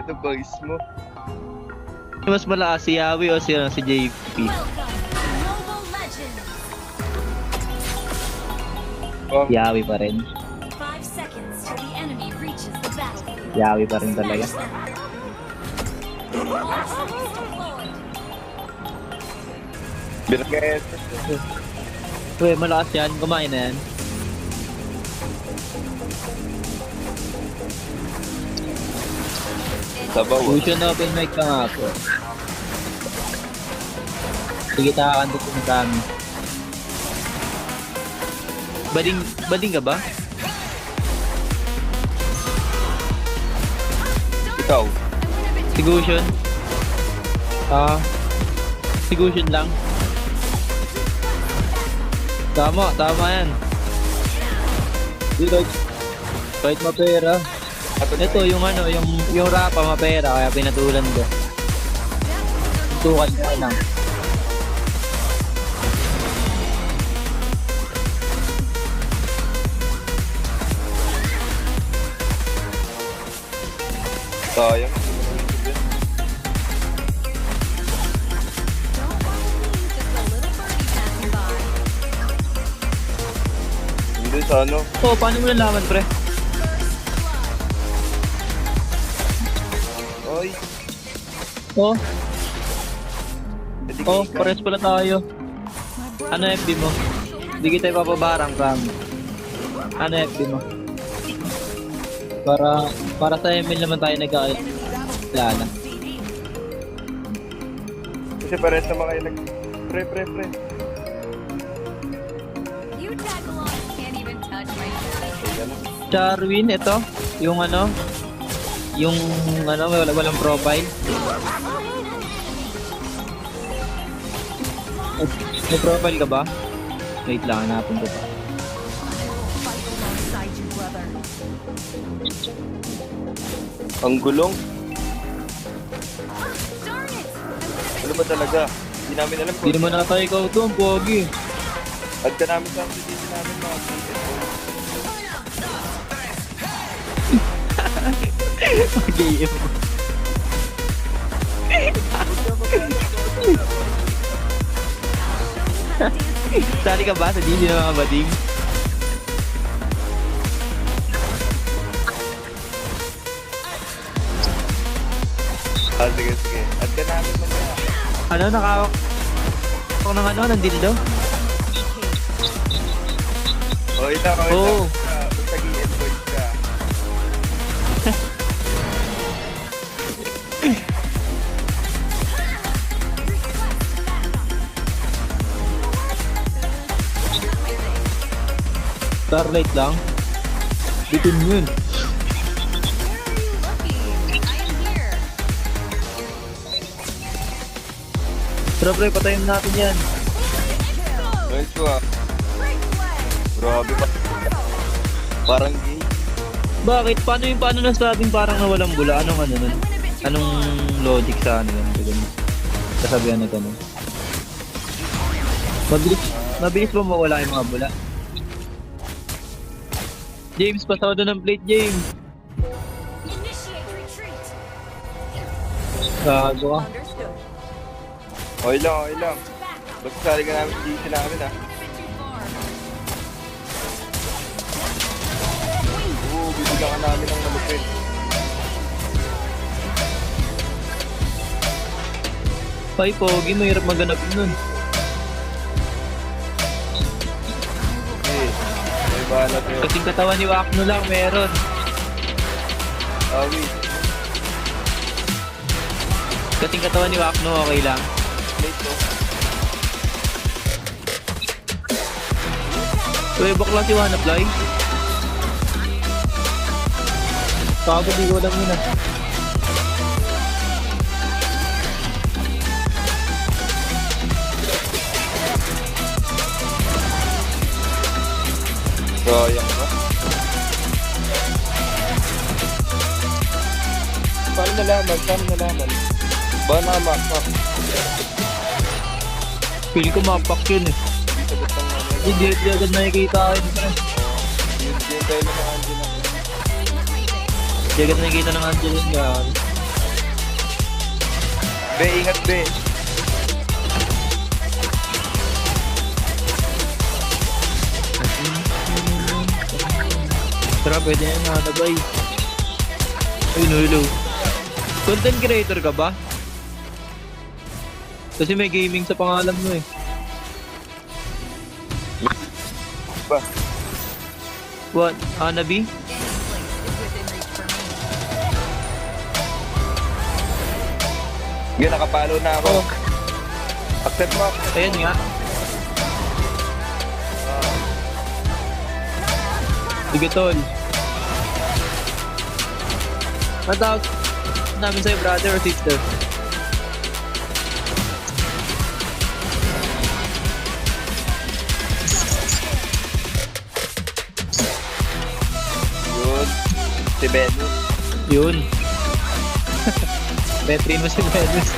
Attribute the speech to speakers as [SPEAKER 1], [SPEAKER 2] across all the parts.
[SPEAKER 1] ano boys mo?
[SPEAKER 2] Mas malakas si Yawi o si JP?
[SPEAKER 3] Global Legends.
[SPEAKER 1] Oh,
[SPEAKER 2] Yawi pa rin.
[SPEAKER 3] 5 seconds till the enemy reaches the battlefield.
[SPEAKER 2] Yawi pa rin talaga.
[SPEAKER 3] Smash them. All troops deployed.
[SPEAKER 1] Birket.
[SPEAKER 2] Uy, malakas yan. Kumain na yan.
[SPEAKER 1] Sabaw.
[SPEAKER 2] Fusion open mic ka nga ako. Sige, takakandot ko na kami. Bading ka ba?
[SPEAKER 1] Ikaw.
[SPEAKER 2] Sigusion? Sigusion lang. Tama yan. Dito, kahit mapera. Ito yung yung rapa mapera kaya pinatulan ko. Tukan ko lang.
[SPEAKER 1] Sayang.
[SPEAKER 3] Don't follow me, just a little birdie passing by.
[SPEAKER 1] Hindi sa ano.
[SPEAKER 2] Oh, paano mo nalaman, pre?
[SPEAKER 1] Oy.
[SPEAKER 2] Oh,
[SPEAKER 1] Pwede
[SPEAKER 2] oh,
[SPEAKER 1] ka.
[SPEAKER 2] pares pala tayo. Ano FB mo? Hindi kita ipapabarang, Ram. Ano FB mo? Para sa email naman tayo nagkakilala.
[SPEAKER 1] Kasi pares naman kayo Pre.
[SPEAKER 3] You tag along, can't even touch my
[SPEAKER 1] Ayan.
[SPEAKER 2] Charwin, ito. Yung walang profile. May profile ka ba? Wait lang, hanapin ko pa.
[SPEAKER 3] fight alongside you, brother.
[SPEAKER 1] Ang gulong.
[SPEAKER 3] Darn it!
[SPEAKER 1] Ano ba talaga? Hindi namin alam
[SPEAKER 2] Hindi naman nata ikaw to, ang pogi.
[SPEAKER 1] Add ka namin sa activity namin mga PSO.
[SPEAKER 2] Game. Sali ka ba sa GC ng mga bading?
[SPEAKER 1] Sige. Add ka namin mga.
[SPEAKER 2] Ano, nakawak ako ng dildo?
[SPEAKER 1] Oh, ito.
[SPEAKER 2] Oo.
[SPEAKER 1] Basta gi-invoice ka.
[SPEAKER 2] Starlight lang. Bitin yun.
[SPEAKER 3] Where are you looking? I am here.
[SPEAKER 2] Pero pre, patayin natin yan.
[SPEAKER 1] Nice one.
[SPEAKER 3] Great play.
[SPEAKER 1] Grabe pa. Parang gay.
[SPEAKER 2] Bakit? Paano nasabing parang nawalang bula? Anong nun? Anong logic sa ano yun? Kasabihan na gano'n. Mabilis ba mawala yung mga bula? James, pasaw doon ng plate, James.
[SPEAKER 3] Initiate retreat.
[SPEAKER 2] Gago ka.
[SPEAKER 3] Understood.
[SPEAKER 1] Okay lang.
[SPEAKER 3] Back up.
[SPEAKER 1] Basta sali ka namin sa GC namin ha.
[SPEAKER 3] A bit too far.
[SPEAKER 1] Bibigyan ka namin ng malupit.
[SPEAKER 2] Ay, pogi, mahirap maganap nun.
[SPEAKER 1] Okay. May bahala kayo.
[SPEAKER 2] Kasing katawan ni Wakno lang, meron.
[SPEAKER 1] Awi.
[SPEAKER 2] Kasing katawan ni Wakno, okay lang.
[SPEAKER 1] Plate to.
[SPEAKER 2] Uy, bakla si Wanaply. Pagod, di ko alam yun ah.
[SPEAKER 1] Sayang ka. Paano nalaman? Ba na-mapak?
[SPEAKER 2] Feel ko mapak yun eh.
[SPEAKER 1] Hindi sagot ng ano.
[SPEAKER 2] Hindi agad nakikita yun.
[SPEAKER 1] Yun tayo na ng Angela.
[SPEAKER 2] Hindi agad nakikita ng Angelin yan.
[SPEAKER 1] Be, ingat be.
[SPEAKER 2] Tara, pwede na yung nakatagay. Ay, no, hello. Content creator ka ba? Kasi may gaming sa pangalan mo eh.
[SPEAKER 1] Ba?
[SPEAKER 2] What? Hanabi?
[SPEAKER 3] Any place is within reach for me.
[SPEAKER 1] Yun, nakapalo na ako.
[SPEAKER 2] Oh,
[SPEAKER 1] Accept mo.
[SPEAKER 2] ayan nga. Sige, tol. Ang tawag namin sa'yo, brother or sister?
[SPEAKER 1] Yun. Si Venus.
[SPEAKER 2] Yun. Betrin mo si Venus.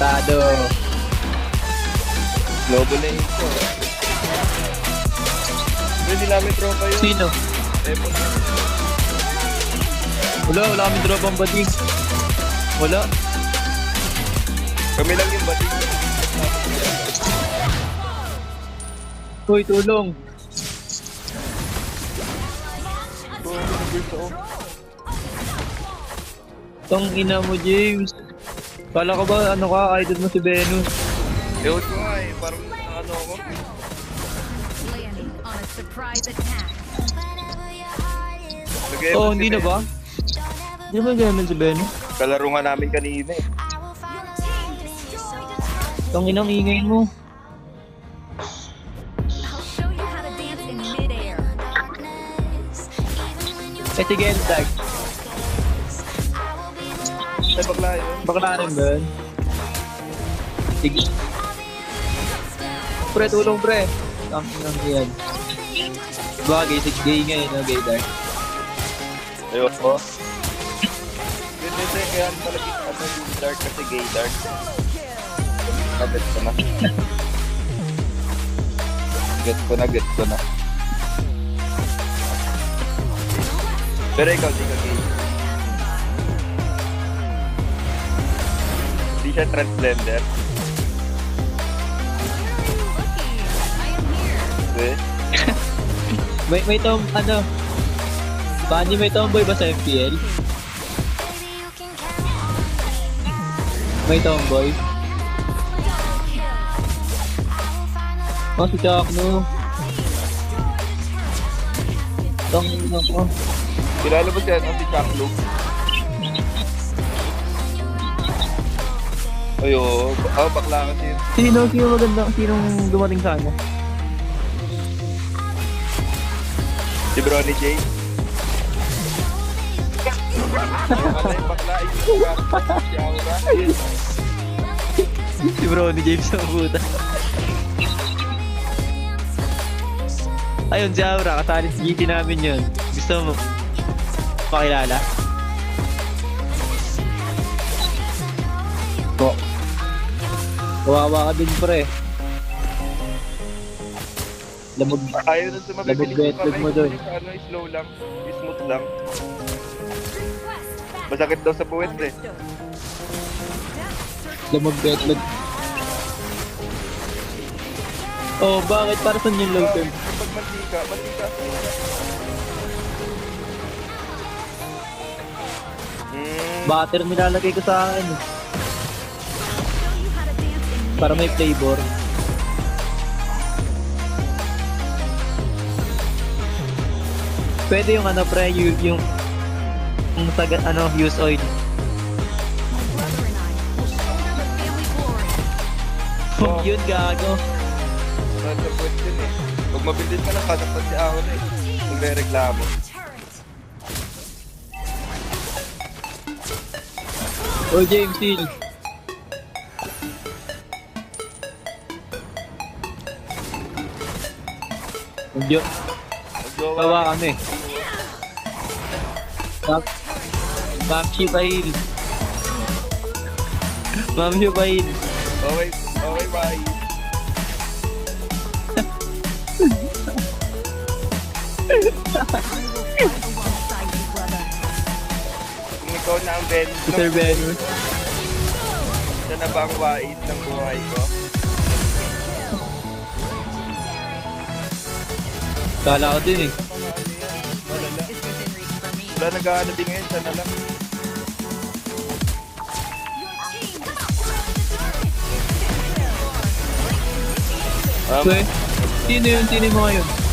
[SPEAKER 2] Tado.
[SPEAKER 1] Global na ito. Hindi namin tropa yun.
[SPEAKER 2] Sino?
[SPEAKER 1] Epo.
[SPEAKER 2] Wala kami dropang bading. Wala.
[SPEAKER 1] Kami lang yung bating.
[SPEAKER 2] Hoy, tulong. Tong ina mo, James. Kala ko ba, ano ka, idol mo si Venus?
[SPEAKER 1] Ewan ko nga eh. Parang ano ako.
[SPEAKER 3] Landing on a surprise attack.
[SPEAKER 2] Oh, hindi na ba? Hindi mo gamit si Venus?
[SPEAKER 1] Kalaro nga namin kanina eh.
[SPEAKER 2] Tong inang ingay mo.
[SPEAKER 3] I'll show you how to dance in midair.
[SPEAKER 2] Eh, sige, tag.
[SPEAKER 1] Ay, bakla yun.
[SPEAKER 2] Bakla rin ba yun? Sige. Pre, tulong pre. Something lang yan. Bagay, gay ngayon, no? Gay dark.
[SPEAKER 1] Ayun po. Yun kasi kaya palagi ano yung dark kasi gay dark. Nagets ko na. Gets ko na. Pero ikaw, di ka gay. Di siya transgender.
[SPEAKER 3] I am here.
[SPEAKER 1] Kasi,
[SPEAKER 2] May tom, ano? Bani, may tomboy ba sa FPL? May tomboy? Oh, si Chuck, no? Tong, ano?
[SPEAKER 1] kilala mo siya, si Chuck Luke? Ayo, bakla kasi yun.
[SPEAKER 2] Sino maganda? Sinong dumating sa ano?
[SPEAKER 1] Si Bronny J. Ano yung bakla? Si Aura.
[SPEAKER 2] Si Bro ni James ang puta. Ayun, si Aura, kasali sa GT namin yun. Gusto mo pakilala? Po. Kawawa ka din, pre. Lamog.
[SPEAKER 1] Ayaw nun sa mabilis
[SPEAKER 2] bet mo dun.
[SPEAKER 1] Ano, slow lang. Smooth lang. Masakit daw sa puwet eh.
[SPEAKER 2] Lamog betlog. Oh, bakit? Para saan yung low term?
[SPEAKER 1] Kapag mantika.
[SPEAKER 2] Butter nilalagay ko sa akin. Eh.
[SPEAKER 3] Show you how to dance in
[SPEAKER 2] Para may flavor. Pwede yung ano pre, yung taga, ano, use oil.
[SPEAKER 3] my brother and I will shoulder the family glory.
[SPEAKER 1] Oh.
[SPEAKER 2] Yun gago.
[SPEAKER 1] Nasa puwet din eh. Pag mabilis ka lang, kasaktan si Aura eh. Magre-reklamo.
[SPEAKER 2] Oh, James Hill. Medyo,
[SPEAKER 1] Magjowa.
[SPEAKER 2] bawa kami. Ma'am Shibahin. Ma'am Shibahin.
[SPEAKER 1] Okay, bye.
[SPEAKER 3] Alongside you, brother.
[SPEAKER 1] Kung ikaw na ang Venus,
[SPEAKER 2] Sir Venus.
[SPEAKER 1] Siya na ba ang wait ng buhay ko?
[SPEAKER 2] Kala ko din eh.
[SPEAKER 1] Malala.
[SPEAKER 3] Is within reach for me.
[SPEAKER 1] Wala nag-ano din ngayon, siya na lang.
[SPEAKER 2] So, sino yun? Sino yung mga yun?